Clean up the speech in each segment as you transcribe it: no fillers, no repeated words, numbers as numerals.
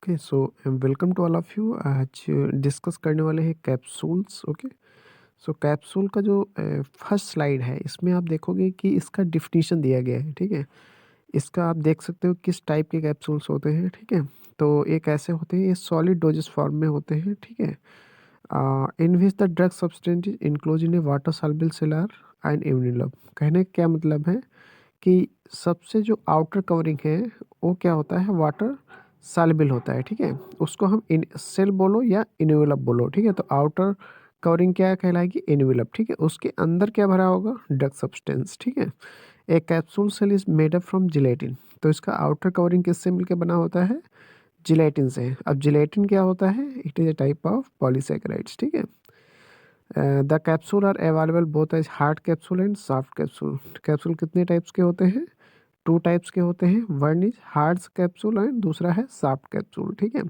Okay so welcome to all of you. आज discuss करने वाले हैं कैप्सूल्स। ओके सो कैप्सूल का जो फर्स्ट स्लाइड है इसमें आप देखोगे कि इसका डिफिनीशन दिया गया है। ठीक है, इसका आप देख सकते हो किस टाइप के कैप्सूल्स होते हैं। ठीक है, तो एक ऐसे होते हैं, ये सॉलिड डोजेस फॉर्म में होते हैं। ठीक है, in which the drug substance enclose in a water soluble cellar and इम्यूनिलब। कहने का क्या मतलब है कि सबसे जो आउटर कवरिंग है वो क्या होता है, वाटर सॉल्युबल होता है। ठीक है, उसको हम इन सेल बोलो या इन्वेलप बोलो। ठीक है, तो आउटर कवरिंग क्या कहलाएगी, इन्वेलप। ठीक है, उसके अंदर क्या भरा होगा, ड्रग सब्सटेंस। ठीक है, एक capsule shell is made up from gelatin. तो इसका आउटर कवरिंग किससे मिलकर बना होता है, जिलेटिन से। अब जिलेटिन क्या होता है, it is a type of polysaccharides. ठीक है, the capsule are available both as hard capsule and soft capsule. Capsule कितने टाइप्स के होते हैं, टू टाइप्स के होते हैं। One is hard capsule and दूसरा है सॉफ्ट कैप्सूल। ठीक है,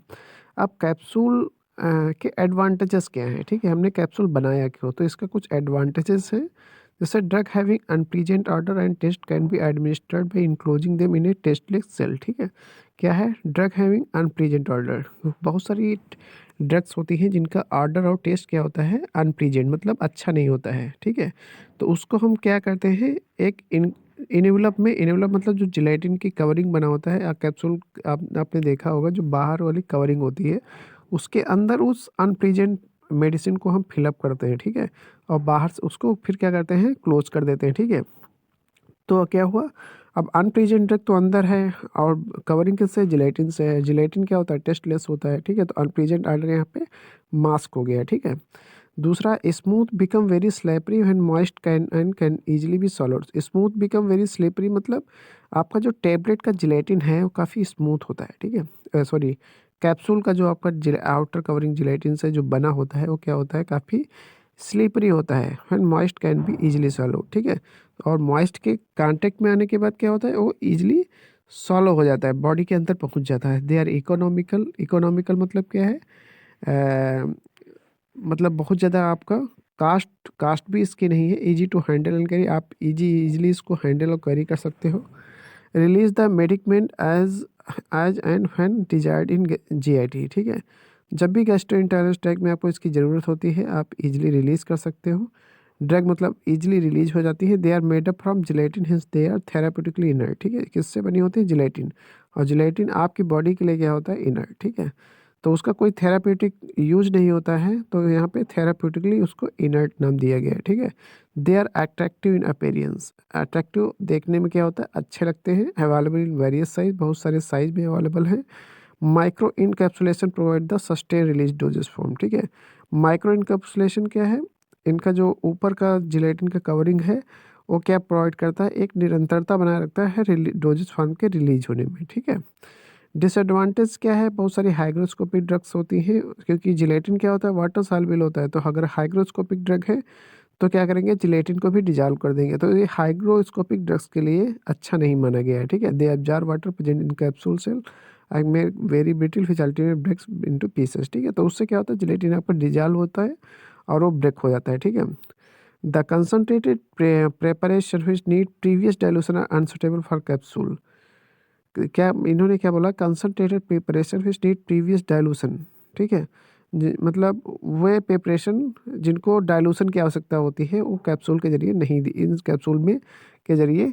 अब कैप्सूल के एडवांटेजेस क्या हैं। ठीक है, हमने कैप्सूल बनाया क्यों, तो इसका कुछ एडवांटेजेस हैं। जैसे drug having unpleasant odour and taste can be administered by enclosing them in a tasteless shell. ठीक है, क्या है ड्रग हैविंग अनप्लीजेंट ऑर्डर, बहुत सारी ड्रग्स होती हैं जिनका ऑर्डर और टेस्ट क्या होता है, अनप्लीजेंट मतलब अच्छा नहीं होता है। ठीक है, तो उसको हम क्या करते हैं, एक इन्वेलप में, इन्वेलप मतलब जो जिलेटिन की कवरिंग बना होता है कैप्सूल, आपने देखा होगा जो बाहर वाली कवरिंग होती है उसके अंदर उस अनप्लीजेंट मेडिसिन को हम फिलअप करते हैं। ठीक है, और बाहर से उसको फिर क्या करते हैं, क्लोज कर देते हैं। ठीक है, तो क्या हुआ, अब अनप्रेजेंट ड्रग तो अंदर है और कवरिंग किससे, जिलेटिन से है। जिलेटिन क्या होता है, टेस्टलेस होता है। ठीक है, तो अनप्रेजेंट ऑर्डर यहाँ पे मास्क हो गया। ठीक है, दूसरा smooth become very slippery when moist can easily be solved. Smooth become very slippery मतलब आपका जो टेबलेट का जिलेटिन है वो काफ़ी स्मूथ होता है। ठीक है, सॉरी, कैप्सूल का जो आपका आउटर कवरिंग जिलेटिन से जो बना होता है वो क्या होता है, काफ़ी स्लिपरी होता है। When moist can be easily solve. ठीक है, और मॉइस्ट के कांटेक्ट में आने के बाद क्या होता है, वो इजीली सॉल्व हो जाता है, बॉडी के अंदर पहुंच जाता है। They are economical. इकोनॉमिकल मतलब क्या है, मतलब बहुत ज़्यादा आपका कास्ट कास्ट भी इसकी नहीं है। Easy to handle and carry, आप इजीली इसको हैंडल और कैरी कर सकते हो। Release the medicament as and when desired in GIT. ठीक है, जब भी गैस्ट्रोइंटेस्टाइनल ट्रैक्ट में आपको इसकी ज़रूरत होती है आप इजीली रिलीज़ कर सकते हो। ड्रग मतलब इजीली रिलीज हो जाती है। They are made up from gelatin, hence they are therapeutically inert. ठीक है, किससे बनी होती है, जिलेटिन, और जिलेटिन आपकी बॉडी के लिए क्या होता है, इनर्ट। ठीक है, तो उसका कोई थेरापेटिक यूज नहीं होता है, तो यहाँ पे थेरापेटिकली उसको इनर्ट नाम दिया गया है। ठीक है, they are attractive in appearance. Attractive देखने में क्या होता है, अच्छे लगते हैं। अवेलेबल इन वेरियस साइज, बहुत सारे साइज में अवेलेबल हैं। Micro encapsulation provide the sustain release doses form. ठीक है, माइक्रो इनकैप्सुलेशन क्या है, इनका जो ऊपर का जिलेटिन का कवरिंग है वो क्या प्रोवाइड करता है, एक निरंतरता बनाए रखता है डोजेस फॉर्म के रिलीज होने में। ठीक है, डिसएडवांटेज क्या है, बहुत सारी हाइग्रोस्कोपिक ड्रग्स होती हैं, क्योंकि जिलेटिन क्या होता है, वाटर सॉल्युबल होता है। तो अगर हाइग्रोस्कोपिक ड्रग है तो क्या करेंगे, जिलेटिन को भी डिजॉल्व कर देंगे, तो ये हाइग्रोस्कोपिक ड्रग्स के लिए अच्छा नहीं माना गया है। ठीक है, they absorb water present in capsule shell I make very brittle which ultimate breaks into pieces. ठीक है, तो उससे क्या होता है, जिलेटिन आपका डिजॉल्व होता है और वो ब्रेक हो जाता है। ठीक है, the concentrated preparation which need previous dilution are unsuitable for capsule. क्या इन्होंने क्या बोला, concentrated preparation which need previous dilution. ठीक है, मतलब वे प्रिपरेशन जिनको डाइल्यूशन की आवश्यकता होती है वो कैप्सूल के जरिए नहीं दी, इन कैप्सूल में के जरिए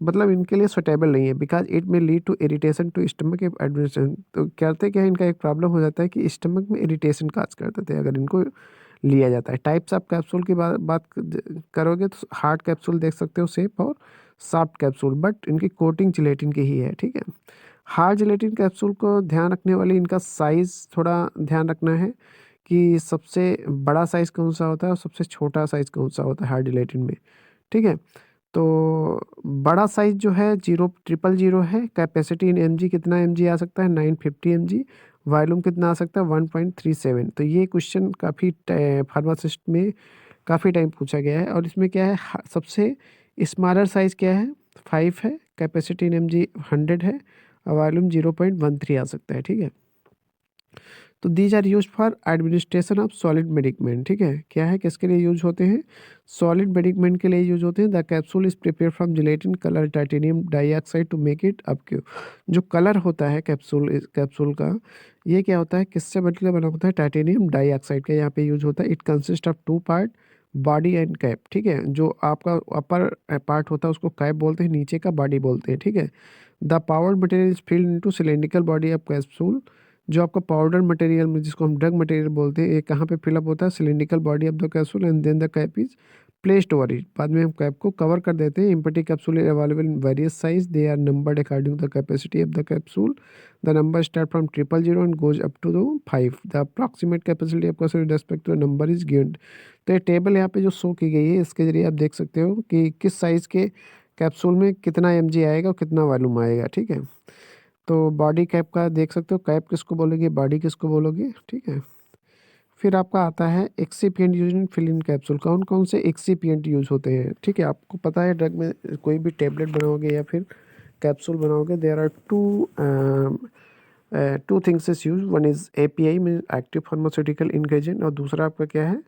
मतलब इनके लिए सुटेबल नहीं है। Because it may lead to irritation to stomach administration. तो कहते क्या है, इनका एक प्रॉब्लम हो जाता है कि स्टमक में इरिटेशन काज करते थे अगर इनको लिया जाता है। टाइप्स ऑफ कैप्सूल की बात करोगे तो हार्ड कैप्सूल देख सकते हो, सेफ और सॉफ्ट कैप्सूल, बट इनकी कोटिंग जिलेटिन की ही है। ठीक है, हार्ड जिलेटिन कैप्सूल को ध्यान रखने वाली इनका साइज़ थोड़ा ध्यान रखना है कि सबसे बड़ा साइज़ कौन सा होता है और सबसे छोटा साइज़ कौन सा होता है हार्ड जिलेटिन में। ठीक है, तो बड़ा साइज़ जो है 000 है। कैपेसिटी इन एमजी कितना एमजी आ सकता है, 950 एमजी। वॉल्यूम कितना आ सकता है, 1.37। तो ये क्वेश्चन काफ़ी फार्मासिस्ट में काफ़ी टाइम पूछा गया है। और इसमें क्या है, सबसे स्मॉलर साइज़ क्या है, 5 है। कैपेसिटी इन एमजी 100 है और वॉल्यूम 0.13 आ सकता है। ठीक है, तो these are use for administration of solid medicament. ठीक है, क्या है, किसके लिए यूज होते हैं, सॉलिड मेडिकमेंट के लिए यूज होते हैं। The capsule is prepare from gelatin colour titanium dioxide to make it opaque. जो कलर होता है कैप्सूल का, ये क्या होता है, किससे बनकर बना होता है, टाइटेनियम डाइऑक्साइड का यहाँ पे यूज होता है। It consist of two part, body and cap. ठीक है, जो आपका अपर पार्ट होता है उसको कैप बोलते हैं, नीचे का बॉडी बोलते हैं। ठीक है, the powder material is filled into cylindrical body of capsule. जो आपका पाउडर मटेरियल में, जिसको हम ड्रग मटेरियल बोलते हैं, ये कहाँ पे फिलअप होता है, cylindrical body of the capsule and then the cap is placed over it. बाद में हम कैप को कवर कर देते हैं। Empty capsule is available in various size, they are numbered according to the capacity of the capsule. The number start from 000 and goes up to the 5। The approximate capacity of capsule respect to the number is given. तो ये table यहाँ पे जो show की गई है, इसके जरिए आप देख सकते हो कि किस साइज़ के कैप्सूल में कितना mg आएगा और कितना वॉल्यूम आएगा। ठीक है, तो बॉडी कैप का देख सकते हो, कैप किसको बोलोगे, बॉडी किसको बोलोगे। ठीक है, फिर आपका आता है excipient use in fill in capsule. कौन कौन से एक्सीपिएंट यूज होते हैं। ठीक है, आपको पता है ड्रग में कोई भी टेबलेट बनाओगे या फिर कैप्सूल बनाओगे, there are two things is use. One is API mean active pharmaceutical ingredient, और दूसरा आपका क्या है,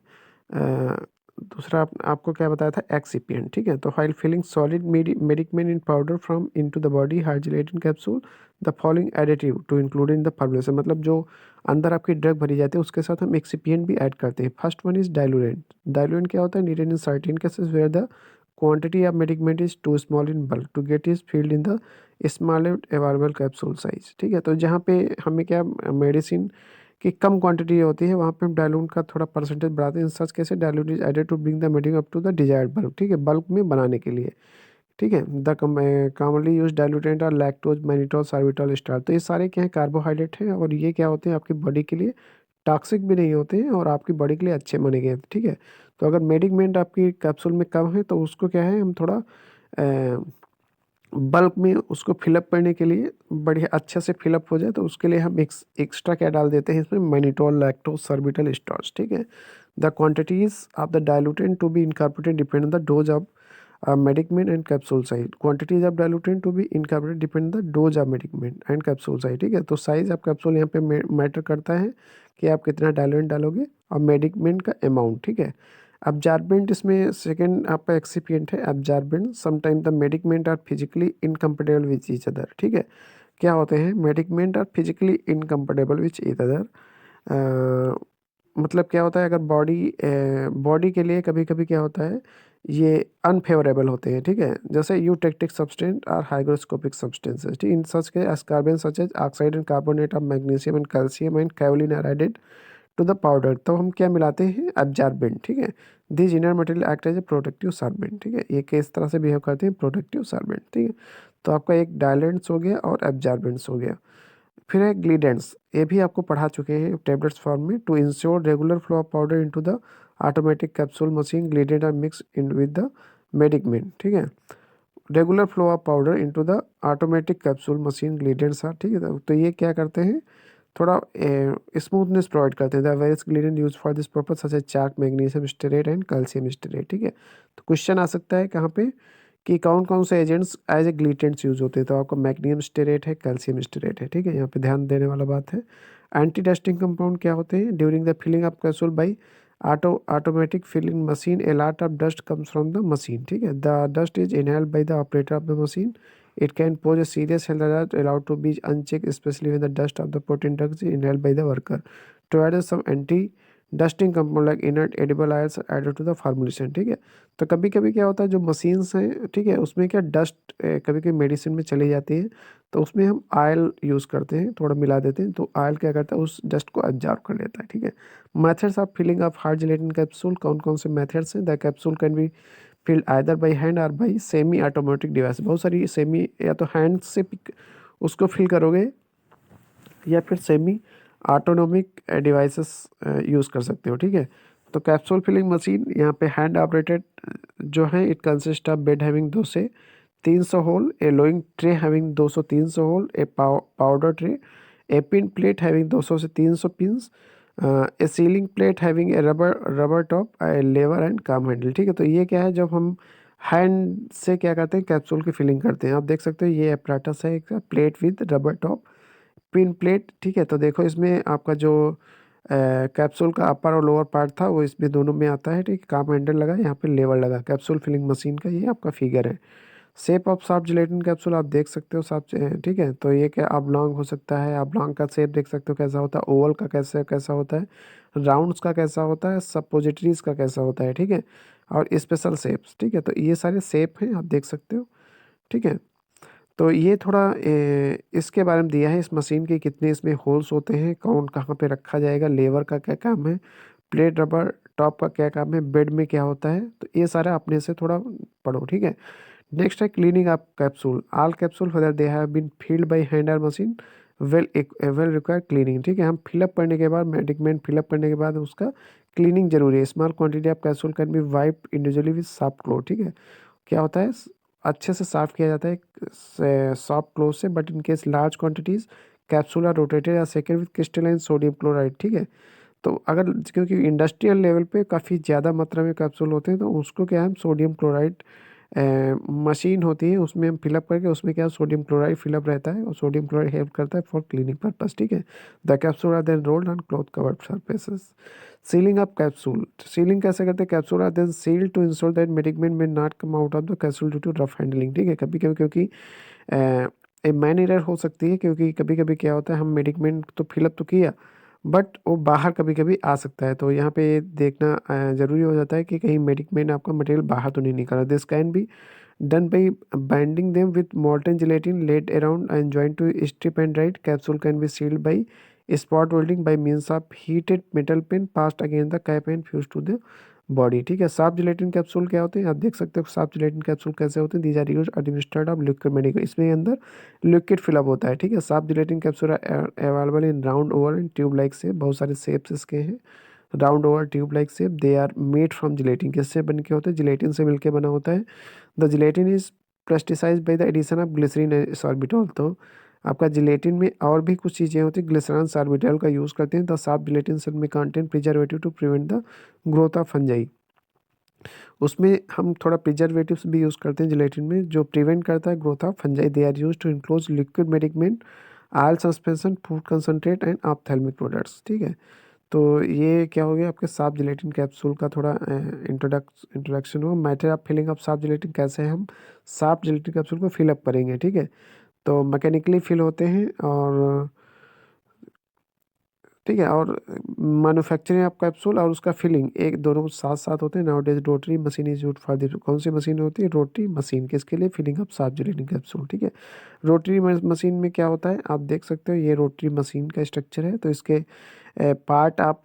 दूसरा आपको क्या बताया था, एक्सिपिएंट। ठीक है, तो while filling solid medicament in powder from into the body hydrolated capsule, the following additive to include in the formulation. मतलब जो अंदर आपकी ड्रग भरी जाती है उसके साथ हम एक्सिपिएंट भी ऐड करते हैं। First one is diluent. Diluent क्या होता है, needed in certain cases where the quantity of medicament is too small in bulk to get is filled in the smallest available capsule size। ठीक है, तो जहाँ पे हमें क्या, मेडिसिन की कम क्वांटिटी होती है वहाँ पे हम डायलूट का थोड़ा परसेंटेज बढ़ाते हैं। In such cases, diluent is added to bring the medicine up to the desired bulk. ठीक है, बल्क में बनाने के लिए। ठीक है, द कॉमनली यूज डाइल्यूटेंट और लैक्टोज मैनिटोल सार्बिटोल स्टार्च। तो ये सारे क्या है, कार्बोहाइड्रेट हैं, और ये क्या होते हैं, आपकी बॉडी के लिए टॉक्सिक भी नहीं होते हैं और आपकी बॉडी के लिए अच्छे माने गए हैं। ठीक है, तो अगर मेडिकमेंट आपकी कैप्सूल में कम है तो उसको क्या है, हम थोड़ा बल्क में उसको फिलअप करने के लिए, बढ़िया अच्छे से फिलअप हो जाए, तो उसके लिए हम एक्स्ट्रा क्या डाल देते हैं इसमें, मैनिटोल लैक्टोज सार्बिटोल स्टार्च। ठीक है, the quantities of the diluent to be incorporated depend on the dose of medicament and capsule size। quantities of diluent to be incorporated depend the dose of medicament and capsule size। ठीक है, तो size आप capsule यहाँ पे matter करता है कि आप कितना डाइल्यूएंट डालोगे, और मेडिकमेंट का अमाउंट। ठीक है, अब्जॉर्बेंट इसमें सेकंड आपका एक्सिपिएंट है absorbent. Sometime the medicament are physically incompatible with each other. ठीक है, क्या होते हैं, medicament are physically incompatible with each other. मतलब क्या होता है, अगर बॉडी के लिए कभी कभी क्या होता है, ये अनफेवरेबल होते हैं। ठीक है, जैसे यूटेक्टिक सब्सटेंस और हाइग्रोस्कोपिक सब्सटेंसेस। ठीक, in such case absorbent such as oxide and carbonate of magnesium and calcium and kaolin are added to the powder. तो हम क्या मिलाते हैं, एब्जॉर्बेंट। ठीक है, this inner material act as a protective sorbent. ठीक है, ये किस तरह से बिहेव करते हैं, प्रोटेक्टिव सॉर्बेंट। ठीक है, तो आपका एक डायलेंट्स हो गया और एब्जॉर्बेंट्स हो गया। फिर है ग्लीडेंट्स, ये भी आपको पढ़ा चुके हैं टेबलेट्स फॉर्म में। To ensure regular flow of powder into the automatic capsule machine, glidant are mix in with the medicament. ठीक है, regular flow of powder into the automatic capsule machine glidants are. ठीक है, तो ये क्या करते हैं, थोड़ा स्मूथनेस प्रोवाइड करते हैं। The various glidant use for this purpose such as chalk, magnesium stearate and calcium stearate. ठीक है, तो क्वेश्चन आ सकता है कहाँ पे कि कौन कौन से एजेंट्स एज ए ग्लीटेंट्स यूज होते हैं। तो आपका मैग्नीशियम स्टेरेट है, कैल्शियम स्टेरेट है। ठीक है, यहाँ पे ध्यान देने वाला बात है। एंटी डस्टिंग कंपाउंड क्या होते हैं, during the filling of capsule by automatic filling machine a lot of dust comes from the machine. ठीक है, the dust is inhaled by the operator of the machine. It can pose a serious health hazard allowed to be unchecked, especially when the dust of the potent drugs is inhaled by the worker. To add some anti-dusting compound like inert edible oils are added to the formulation। ठीक है, तो कभी कभी क्या होता है, जो machines हैं, ठीक है, उसमें क्या डस्ट कभी कभी मेडिसिन में चली जाती है, तो उसमें हम ऑयल यूज़ करते हैं, थोड़ा मिला देते हैं, तो ऑयल क्या करता है, उस डस्ट को एब्जॉर्ब कर लेता है। ठीक है, methods of filling of hard gelatin capsule, कौन कौन से मेथड्स हैं। The capsule can be filled either by hand और बाई सेमी ऑटोमेटिक डिवाइस। बहुत सारी सेमी, या तो हैंड से उसको फिल करोगे या फिर सेमी ऑटोनोमिक डिवाइसेस यूज़ कर सकते हो। ठीक है, तो कैप्सूल फिलिंग मशीन यहाँ पे हैंड ऑपरेटेड जो है, it consist of bed having 2 से 300 hole, a lowing tray having 200 300 hole, a powder tray, a pin plate having 200 से 300 pins, a sealing plate having a rubber top, a lever and cam handle. ठीक है, तो ये क्या है, जब हम हैंड से क्या करते हैं, कैप्सूल की फिलिंग करते हैं। आप देख सकते हो ये अपराटस है, एक plate with rubber top, pin plate, ठीक है। तो देखो इसमें आपका जो कैप्सूल का अपर और लोअर पार्ट था वो इसमें दोनों में आता है, ठीक है। काम हैंडल लगा, यहाँ पे लेवर लगा, कैप्सूल फिलिंग मशीन का ये आपका फिगर है। Shape of soft gelatin capsule आप देख सकते हो सॉफ्ट, ठीक है। तो ये क्या ऑब्लॉन्ग हो सकता है, ऑब्लॉन्ग का शेप देख सकते हो कैसा होता है, ओवल का कैसे कैसा होता है, राउंड्स का कैसा होता है, सपोजिटरीज का कैसा होता है, ठीक है। और स्पेशल शेप्स, ठीक है। तो ये सारे शेप हैं, आप देख सकते हो, ठीक है। तो ये थोड़ा इसके बारे में दिया है, इस मशीन के कितने इसमें होल्स होते हैं, कौन कहाँ पे रखा जाएगा, लेवर का क्या काम है, प्लेट रबर टॉप का क्या काम है, बेड में क्या होता है। तो ये सारा अपने से थोड़ा पढ़ो, ठीक है। नेक्स्ट है cleaning up capsule, all capsule whether they have been filled by hand और मशीन वेल रिक्वायर क्लीनिंग, ठीक है। हम फिलअप करने के बाद, मेडिकमेंट फिलअप करने के बाद उसका क्लीनिंग जरूरी है। Small quantity of capsule can B wipe individually with soft cloth, ठीक है। क्या होता है, अच्छे से साफ किया जाता है सॉफ्ट क्लोथ से, but in case large quantities capsule are rotated या second with crystalline sodium chloride, ठीक है। तो अगर क्योंकि इंडस्ट्रियल लेवल पे काफ़ी ज़्यादा मात्रा में कैप्सूल होते हैं तो उसको क्या है, हम सोडियम क्लोराइड मशीन होती है उसमें हम फिलअप करके, उसमें क्या सोडियम क्लोराइड फिलअप रहता है और सोडियम क्लोराइड हेल्प करता है फॉर क्लीनिंग पर्पस, ठीक है। The capsule are then rolled on cloth covered surfaces. Sealing up capsule, sealing कैसे करते हैं, capsule are then sealed to ensure that medicament may not come out of the capsule due to rough handling, ठीक है। कभी कभी क्योंकि man error हो सकती है, क्योंकि कभी कभी क्या होता है, हम मेडिकमेंट तो फिलअप तो किया बट वो बाहर कभी कभी आ सकता है, तो यहाँ पे देखना ज़रूरी हो जाता है कि कहीं मेडिकमेंट आपका मटेरियल बाहर तो नहीं निकला। This can be done by binding them with molten gelatin laid around and joined to strip and dried. Capsule can be sealed by spot welding by means of heated metal pin passed against the cap and fused to the body, ठीक है। Soft gelatin capsule क्या होते हैं, आप देख सकते हो soft gelatin capsule कैसे होते हैं। These are use administered of liquid medical, इसमें अंदर लिक्विड फिलअप होता है, ठीक है। Soft gelatin capsule available in round oval and tube like shape, बहुत सारे शेप्स इसके हैं। Round oval tube like shape, they are made from gelatin, किससे बन के होते हैं, जिलेटिन से मिलके बना होता है। The gelatin is plasticize by the addition of glycerin sorbitol. तो आपका जिलेटिन में और भी कुछ चीज़ें होती हैं, ग्लिसरॉन सॉर्बिटॉल का यूज़ करते हैं। The soft gelatin shell may contain preservative to prevent the growth of fungi, उसमें हम थोड़ा प्रिजर्वेटिव्स भी यूज़ करते हैं जिलेटिन में, जो प्रिवेंट करता है growth of fungi. They are use to enclose liquid medicament, oil suspension, food concentrate and ophthalmic products, ठीक है। तो ये क्या हो गया आपके सॉफ्ट जिलेटिन कैप्सूल का थोड़ा इंट्रोडक्शन हुआ। Matter of filling of soft gelatin, कैसे हम सॉफ्ट जिलेटिन कैप्सूल को फिलअप करेंगे, ठीक है। तो मैकेनिकली फिल होते हैं और ठीक है, और मैन्युफैक्चरिंग ऑफ कैप्सूल और उसका फिलिंग एक दोनों साथ साथ होते हैं। Now days rotary machine is use for this, कौन सी मशीन होती है, रोटरी मशीन, किसके लिए, filling of soft gelatin capsule, ठीक है। रोटरी मशीन में क्या होता है, आप देख सकते हो ये रोटरी मशीन का स्ट्रक्चर है। तो इसके पार्ट आप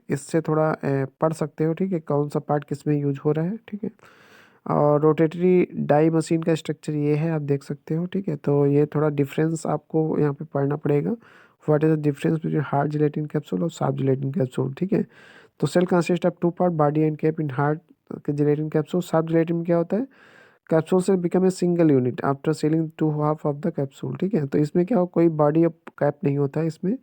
इससे थोड़ा पढ़ सकते हो, ठीक है, कौन सा पार्ट किस में यूज हो रहा है, ठीक है। और रोटेटरी डाई मशीन का स्ट्रक्चर ये है, आप देख सकते हो, ठीक है। तो ये थोड़ा डिफरेंस आपको यहाँ पे पढ़ना पड़ेगा, what is the difference between hard gelatin capsule और सॉफ्ट जिलेटिन कैप्सूल, ठीक है। तो shell consist of two part, body and cap in hard gelatin capsule. Soft gelatin में क्या होता है, कैप्सूल से become a single unit after sealing two half of the capsule, ठीक है। तो इसमें क्या हो, कोई बॉडी और कैप नहीं होता है इसमें,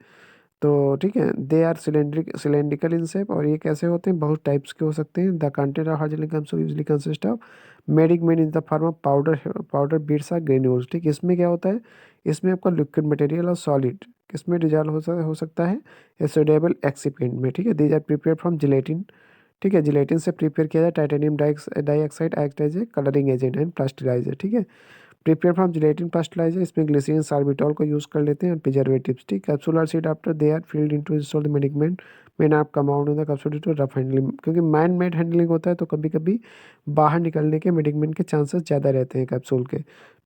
तो ठीक है। They are cylindrical in shape, और ये कैसे होते हैं, बहुत टाइप्स के हो सकते हैं। The content of hard capsule usually consist of made in the form of powder beads or granules, ठीक है। इसमें क्या होता है, इसमें आपका लिक्विड मटेरियल और सॉलिड किसमें डिजॉल्व हो सकता है, सोडिएबल एक्सिपिएंट में, ठीक है। These are prepare from gelatin, ठीक है। जिलेटिन से प्रिपेयर किया जाए। Titanium dioxide act as a colouring agent and plasticizer, ठीक है। प्रिपेयर फ्रॉम जिलेटिन प्लास्टिलाइजर, इसमें ग्लिसरीन सार्बिटॉल को यूज़ कर लेते हैं। प्रिजर्वेटिव्स, ठीक, capsular sealed after they are filled into install the medicament में आप come out in the capsule to rough handling, क्योंकि मैन मेड हैंडलिंग होता है तो कभी कभी बाहर निकलने के मेडिकमेंट के चांसेस ज़्यादा रहते हैं कैप्सूल के।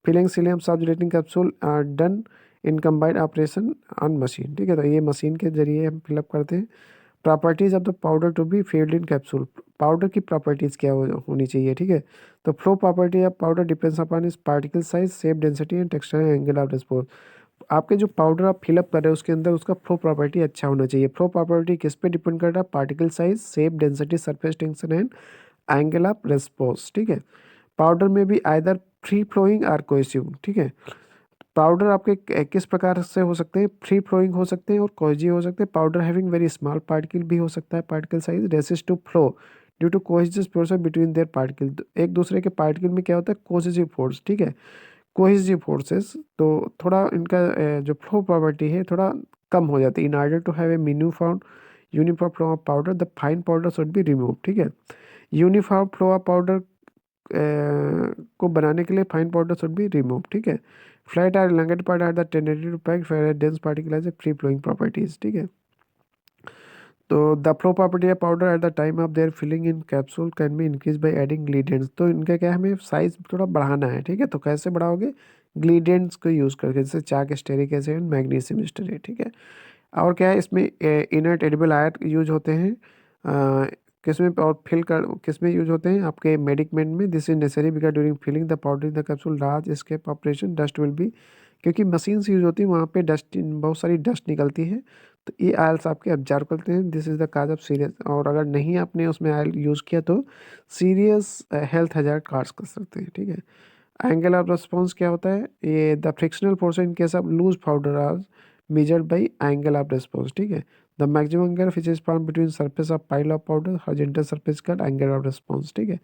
Filling sealing soft gelatin capsule are done in combined operation on machine, ठीक है। तो ये मशीन के जरिए हम फिलअप करते हैं। Properties of the powder to be filled in capsule, powder की प्रॉपर्टीज़ क्या होनी चाहिए, ठीक है। तो flow property of powder depends upon is particle size, shape, density and texture angle of dispose. आपके जो पाउडर आप फिलअप कर रहे हो उसके अंदर उसका फ्लो प्रॉपर्टी अच्छा होना चाहिए। फ्लो प्रॉपर्टी किस पे डिपेंड कर रहा है, particle size, shape, density, surface tension and angle of response, ठीक है। पाउडर में भी आइदर फ्री फ्लोइंग और कोहेसिव, ठीक है। पाउडर आपके किस प्रकार से हो सकते हैं, फ्री फ्लोइंग हो सकते हैं और कोहेसिव हो सकते हैं। Powder having very small particle भी हो सकता है, particle size resist to flow due to cohesive process between their particle, एक दूसरे के पार्टिकल में क्या होता है, कोहेसिव फोर्स, ठीक है। कोहेसिव फोर्सेस, तो थोड़ा इनका जो फ्लो प्रॉपर्टी है थोड़ा कम हो जाती है। In order to have a uniform flow of powder the fine powder should be remove. ठीक है, यूनिफॉर्म फ्लो ऑफ पाउडर को बनाने के लिए fine powder should be remove. ठीक है, flat or elongated part are the tendency to pack fair dense particle as a free flowing properties. ठीक है, तो the flow property of powder at the time of their filling in capsule can be increase by adding glidants. तो इनका क्या है, हमें size थोड़ा बढ़ाना है। ठीक है, तो कैसे बढ़ाओगे, ग्लीडियंट्स को यूज़ करके, जैसे चाक स्टेरिक एसिड, मैग्नीशियम स्टेरेट। ठीक है, और क्या है इसमें इनर्ट एडिबल आयत यूज होते हैं, किसमें, और फिल कर किसमें यूज होते हैं, आपके मेडिकमेंट में। This is necessary because during filling the powder in the capsule large scale operation dust will be, क्योंकि मशीन यूज होती है वहाँ पे डस्ट, बहुत सारी डस्ट निकलती है, तो ये आयल्स आपके ऑब्जर्व करते हैं। This is the cause of serious, और अगर नहीं आपने उसमें आयल यूज़ किया तो सीरियस हेल्थ हैजार्ड काज कर सकते हैं। ठीक है, एंगल ऑफ रिस्पॉन्स क्या होता है, ये the frictional force in case of loose powder are measured by angle of response। ठीक है, the maximum angle which is found between surface of pile of powder horizontal surface का angle of response। ठीक है,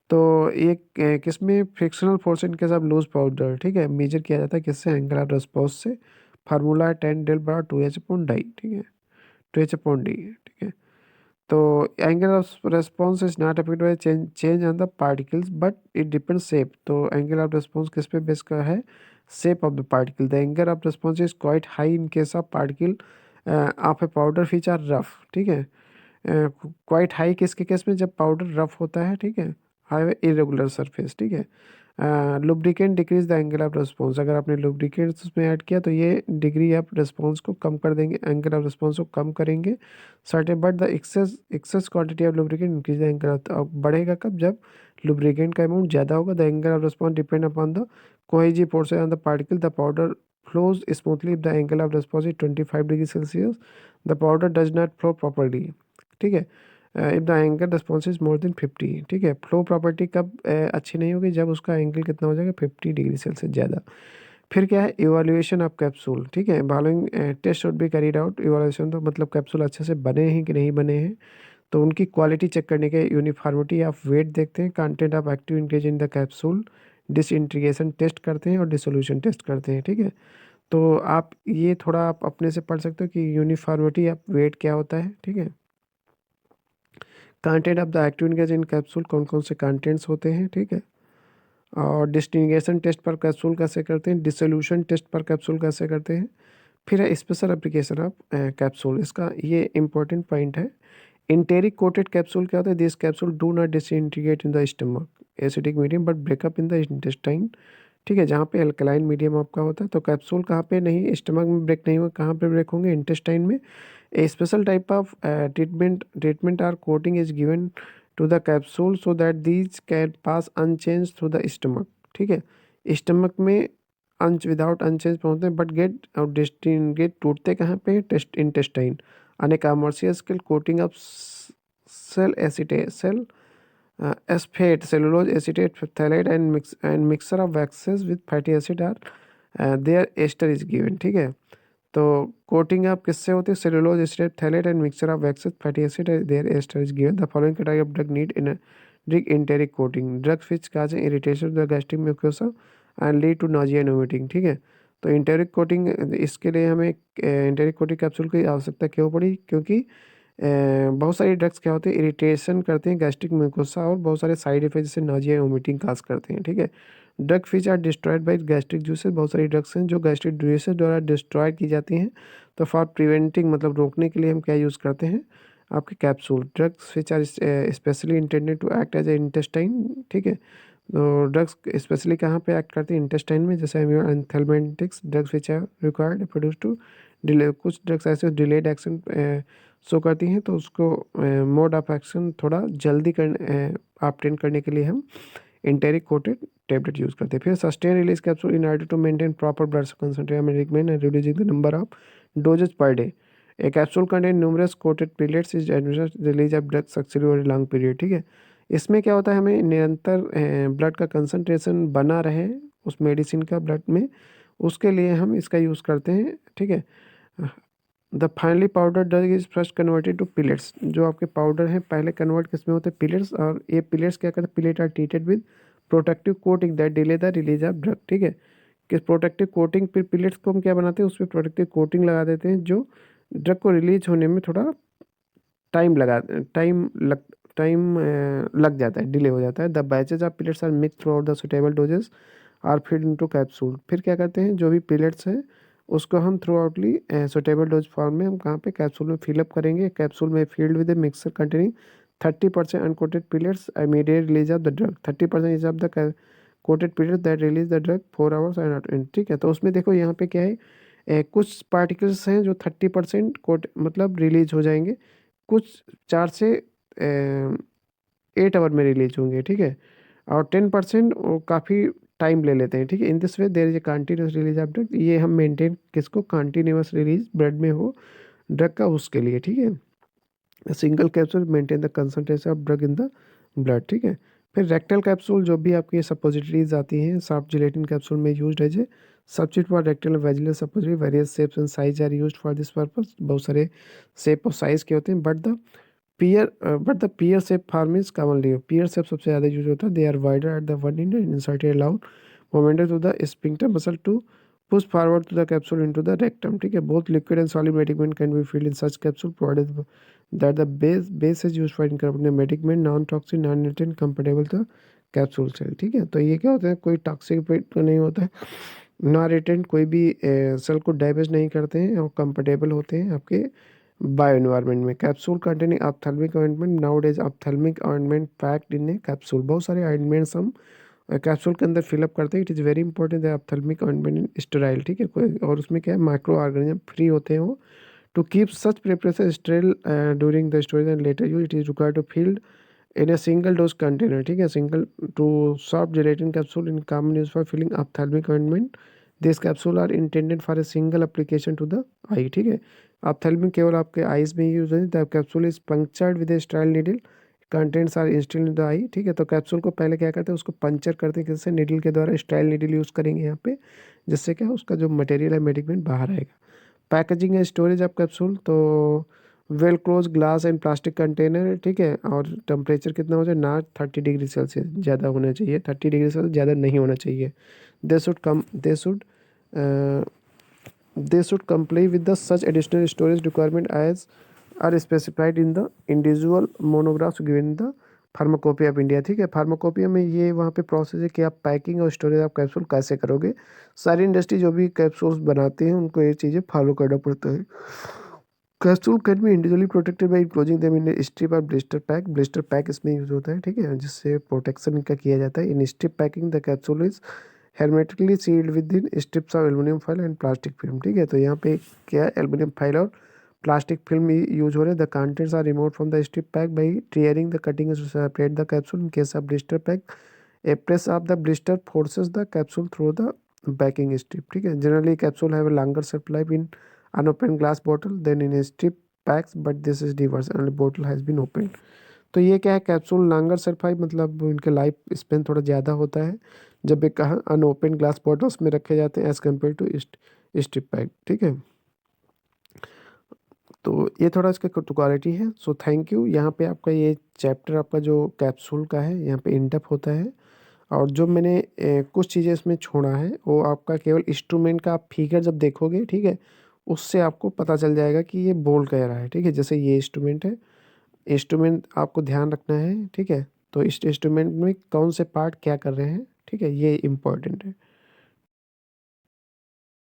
तो ये किसमें, frictional force in case of loose powder. ठीक है, मेजर किया जाता है किससे, एंगल ऑफ रेस्पॉन्स से। फार्मूला है 10 डेल बराबर 2h अपॉन डाई। ठीक है, 2h अपॉन डी। ठीक है, तो angle of response is not affected by change on the particles but it depends shape. तो एंगल ऑफ रेस्पॉन्स किस पे बेस का है, shape of the particle. The angle of response is quite high in case of particle of a powder which are rough. ठीक है, quite high किसके case में, जब पाउडर रफ होता है। ठीक है, हाई इरेगुलर सरफेस। ठीक है, lubricant decrease the angle of response, अगर आपने लुब्रिकेंट उसमें ऐड किया तो ये डिग्री ऑफ रिस्पॉन्स को कम कर देंगे, एंगल ऑफ रिस्पॉन्स को कम करेंगे। Certain but the excess quantity of lubricant increase the angle of, बढ़ेगा कब, जब लुब्रिकेंट का अमाउंट ज़्यादा होगा। The angle of response depend upon the cohesive force on the particle. The powder flows smoothly if the angle of response is 25 degree Celsius, the powder does not flow properly। ठीक है, if the angle response is more than 50। ठीक है, flow property कब अच्छी नहीं होगी, जब उसका एंगल कितना हो जाएगा, 50 डिग्री सेल्सियस ज़्यादा। फिर क्या है, इवोल्यूशन ऑफ कैप्सूल। ठीक है, following test should be carried out. Evolution तो मतलब कैप्सूल अच्छे से बने हैं कि नहीं बने हैं, तो उनकी क्वालिटी चेक करने के यूनिफॉर्मिटी ऑफ वेट देखते हैं, content of active ingredient in the capsule, disintegration test करते हैं और डिसोल्यूशन टेस्ट करते हैं। ठीक है, तो आप ये थोड़ा आप अपने से पढ़ सकते हो कि यूनिफॉर्मिटी ऑफ वेट क्या होता है। ठीक है, content of the active ingredient in capsule, कौन कौन से कंटेंट्स होते हैं। ठीक है, और डिस्टिंगेशन टेस्ट पर कैप्सूल कैसे करते हैं, डिसोल्यूशन टेस्ट पर कैप्सूल कैसे करते हैं। फिर है स्पेशल एप्लीकेशन ऑफ कैप्सूल, इसका ये इंपॉर्टेंट पॉइंट है। इंटेरिक कोटेड कैप्सूल क्या होता है, this capsule do not disintegrate in the stomach acidic medium but breakup in the intestine. ठीक है, जहाँ पे एल्कलाइन मीडियम आपका होता है, तो कैप्सूल कहाँ पे नहीं, स्टमक में ब्रेक नहीं होगा, कहाँ पे ब्रेक होंगे, इंटेस्टाइन में। A special type of treatment or coating is given to the capsule so that these can pass unchange through the stomach. ठीक है, स्टमक में विदाउट अनचेंज पहुँचते हैं बट गेट और गेट टूटते कहाँ पे, test intestine. On a commercial scale coating of cell acetate cell एस्फेट cellulose acetate phthalate and mixer of waxes with fatty acid or their ester is given. ठीक है, तो कोटिंग आप किससे होती है, cellulose acetate phthalate and mixture of waxes fatty acid their ester is given. The following category of drug need in drug enteric coating, drugs which cause irritation the gastric mucosa and lead to nausea and vomiting. ठीक है, तो enteric coating, इसके लिए हमें enteric coating capsule की आवश्यकता क्यों पड़ी, क्योंकि बहुत सारी ड्रग्स क्या होते हैं, इरिटेशन करते हैं गैस्ट्रिक म्यूकोसा और बहुत सारे साइड इफेक्ट जैसे नाजिया वोमिटिंग काज करते हैं। ठीक है, drug which are destroyed by gastric juices, बहुत सारी ड्रग्स हैं जो गैस्ट्रिक जूसेस द्वारा डिस्ट्रॉय की जाती हैं। तो फॉर प्रिवेंटिंग मतलब रोकने के लिए हम क्या यूज़ करते हैं, आपके कैप्सूल। Drugs which are specially intended to act as a intestine. ठीक है, तो ड्रग्स स्पेशली कहाँ पे एक्ट करती हैं, इंटेस्टाइन में, जैसे anthelmintics drugs which are required produce to delay, कुछ ड्रग्स ऐसे डिलेड एक्शन शो करती हैं, तो उसको मोड ऑफ एक्शन थोड़ा जल्दी ऑब्टेन करने के लिए हम इंटेरिक कोटेड टेबलेट यूज़ करते हैं। फिर sustain release capsule in order to maintain proper blood concentration and reducing the number of doses per day. A capsule contain numerous coated pellets is administered release of drug successfully over long period. ठीक है, इसमें क्या होता है, हमें निरंतर blood का concentration बना रहे उस मेडिसिन का ब्लड में, उसके लिए हम इसका यूज़ करते हैं। ठीक है, the finely powder drug is first converted to pellets, जो आपके पाउडर हैं पहले कन्वर्ट किस में होते हैं, पिलेट्स, और ये पिलेट्स क्या करते हैं, pellet are treated with protective coating that delay the release of drug, ठीक है। कि प्रोटेक्टिव कोटिंग पे पिलेट्स को हम क्या बनाते हैं, उस पर प्रोटेक्टिव कोटिंग लगा देते हैं जो ड्रग को रिलीज होने में थोड़ा टाइम लगा टाइम लग टाइम लग जाता है, डिले हो जाता है। The batches of pellets are mix throughout the suitable doses are feed into capsule. फिर क्या करते हैं, जो भी पिलेट्स हैं उसको हम थ्रू आउटली सुटेबल डोज फॉर्म में हम कहाँ पे कैप्सूल में फिलअप करेंगे। कैप्सूल में filled with a mixer containing 30% uncoated pellets immediate release of the drug, 30% is of the coated pellets that release the drug 4 hours and, ठीक है। तो उसमें देखो यहाँ पे क्या है, कुछ पार्टिकल्स हैं जो 30% कोट मतलब रिलीज हो जाएंगे, कुछ 4 से 8 आवर में रिलीज होंगे, ठीक है। और 10% काफ़ी टाइम ले लेते हैं, ठीक है। In this way there is a continuous release of drug, ये हम मेंटेन किसको, कंटिन्यूस रिलीज ब्लड में हो ड्रग का, उसके लिए, ठीक है। Single capsule maintain the concentration of drug in the blood, ठीक है। फिर रेक्टल कैप्सूल, जो भी आपकी सपोजिटरीज आती हैं, सॉफ्ट जिलेटिन कैप्सूल में used as a substitute for rectal vaginal suppository, various shapes and size are used for this purpose. बहुत सारे शेप और साइज के होते हैं, but the pear shape form is commonly, pear shape सबसे ज़्यादा use होता है। They are wider at the one end inserted allowed momentum to the sphincter muscle to push forward to the capsule into the rectum, ठीक है। Both liquid and solid medicament can be filled in such capsule provided that the base is used for incorporating medicament non toxic non irritant comfortable the capsule shell, ठीक है। तो ये क्या होता है, कोई टॉक्सिक इफेक्ट नहीं होता है, नॉन इरिटेंट, कोई भी सेल को डैमेज नहीं करते हैं और कंफर्टेबल होते हैं आपके बायो इन्वायरमेंट में। Capsule containing ophthalmic ointment, now days ophthalmic ointment packed in A capsule, बहुत सारे ऑइंटमेंट्स हम कैप्सूल के अंदर फिलअप करते हैं। It is very important the ophthalmic ointment in sterile, ठीक है। कोई और उसमें क्या है, माइक्रो ऑर्गेनिज्म फ्री होते हैं वो। To keep such preparation sterile during the storage and later use, it is required to filled in a single dose container, ठीक है। Single to soft gelatin capsule in common use for filling ophthalmic ointment, this capsule are intended for a single application to the eye, ठीक है। Ophthalmic केवल आपके eyes में use होती है। The capsule is punctured with a sterile needle, contents are instilled in the eye, ठीक है। तो कैप्सूल को पहले क्या करते हैं, उसको पंचर करते हैं किससे, नीडल के द्वारा, स्टाइल नीडल यूज़ करेंगे यहाँ पे, जिससे क्या उसका जो मटेरियल है मेडिकमेंट बाहर आएगा। Packaging and storage of capsule, तो well close glass and plastic container, ठीक है। और टेम्परेचर कितना हो जाए, ना 30 डिग्री सेल्सियस ज़्यादा होना चाहिए, 30 डिग्री सेल्सियस ज़्यादा नहीं होना चाहिए। They should come they should comply with the such additional storage requirement as are specified in the individual monographs given the pharmacopoeia of India, ठीक है। फार्माकोपिया में ये वहाँ पे प्रोसेस है कि आप पैकिंग और स्टोरेज ऑफ कैप्सूल कैसे करोगे। सारी इंडस्ट्री जो भी कैप्सूल्स बनाती हैं उनको ये चीज़ें फॉलो करना पड़ता है। Capsule can B individually protected by closing them in strip और ब्लिस्टर पैक, ब्लिस्टर पैक इसमें यूज होता है, ठीक है, जिससे प्रोटेक्शन इनका किया जाता है। In strip packing the capsule is hermetically sealed within strips of aluminum foil and plastic film, ठीक है। तो यहाँ पे क्या है, एल्यूमिनियम फाइल और प्लास्टिक फिल्म यूज हो रहे हैं। The contents are removed from the strip pack by tearing the cutting to separate the capsule. In case of blister pack, a press of the blister forces the capsule through the packing strip, ठीक है। Generally capsule have a longer shelf life in unopened glass bottle than in a strip packs, but this is reverse and bottle has been opened। तो ये क्या है, capsule longer shelf life, मतलब इनके life span थोड़ा ज़्यादा होता है जब एक कहाँ अनओपन ग्लास बॉटल्स में रखे जाते हैं as compare to strip pack, ठीक है। तो ये थोड़ा इसका क्वालिटी है। So thank you. यहाँ पे आपका ये चैप्टर आपका जो कैप्सूल का है यहाँ पे इंटअप होता है। और जो मैंने कुछ चीज़ें इसमें छोड़ा है वो आपका केवल इंस्ट्रूमेंट का आप फिगर जब देखोगे, ठीक है, उससे आपको पता चल जाएगा कि ये बोल कह रहा है, ठीक है। जैसे ये इंस्ट्रूमेंट है, इंस्ट्रूमेंट आपको ध्यान रखना है, ठीक है। तो इस इंस्ट्रूमेंट में कौन से पार्ट क्या कर रहे हैं, ठीक है, ये इम्पोर्टेंट है।